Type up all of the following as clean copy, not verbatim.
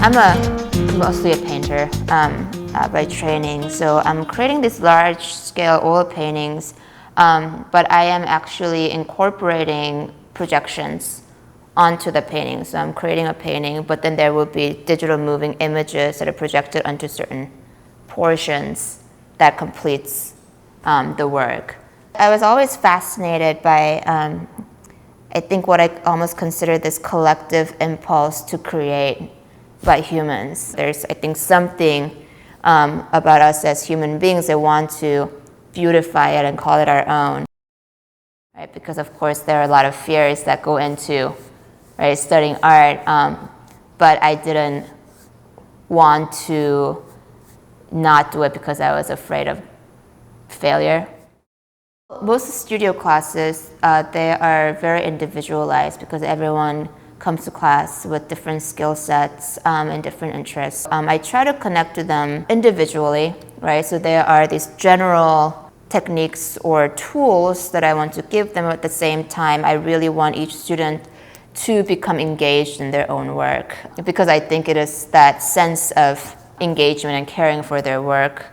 I'm mostly a painter by training, so I'm creating these large-scale oil paintings, but I am actually incorporating projections onto the painting. So I'm creating a painting, but then there will be digital moving images that are projected onto certain portions that completes the work. I was always fascinated by I think what I almost consider this collective impulse to create by humans. There's, I think, something about us as human beings that want to beautify it and call it our own. Right? Because of course there are a lot of fears that go into studying art, but I didn't want to not do it because I was afraid of failure. Most studio classes, they are very individualized because everyone comes to class with different skill sets and different interests. I try to connect to them individually, right? So there are these general techniques or tools that I want to give them. At the same time, I really want each student to become engaged in their own work, because I think it is that sense of engagement and caring for their work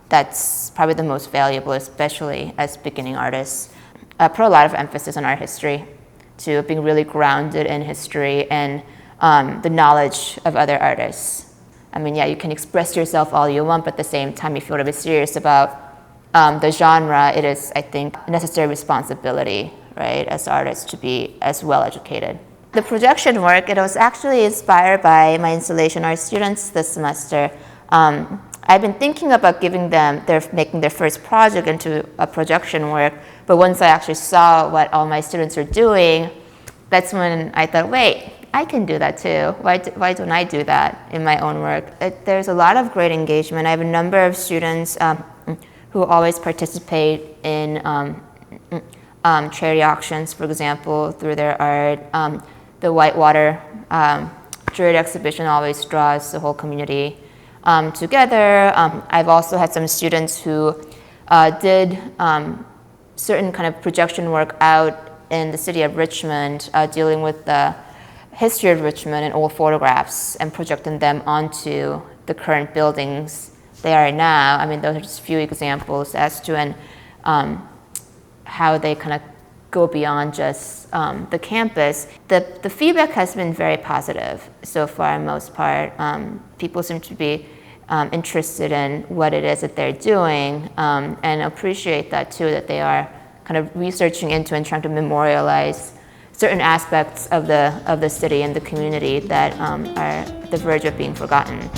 that's probably the most valuable, especially as beginning artists. I put a lot of emphasis on art history, to being really grounded in history and the knowledge of other artists. I mean, yeah, you can express yourself all you want, but at the same time, if you want to be serious about the genre, it is, I think, a necessary responsibility, right, as artists to be as well educated. The projection work, it was actually inspired by my installation art students this semester. I've been thinking about giving them, making their first project into a projection work, but once I actually saw what all my students are doing, that's when I thought, wait, I can do that too. Why don't I do that in my own work? There's a lot of great engagement. I have a number of students who always participate in charity auctions, for example, through their art. The Whitewater Jewelry exhibition always draws the whole community together. I've also had some students who did certain kind of projection work out in the city of Richmond, dealing with the history of Richmond and old photographs and projecting them onto the current buildings they are now. I mean, those are just a few examples as to how they kind of go beyond just the campus. The feedback has been very positive so far, in most part. People seem to be interested in what it is that they're doing, and appreciate that too, that they are kind of researching into and trying to memorialize certain aspects of the city and the community that are at the verge of being forgotten.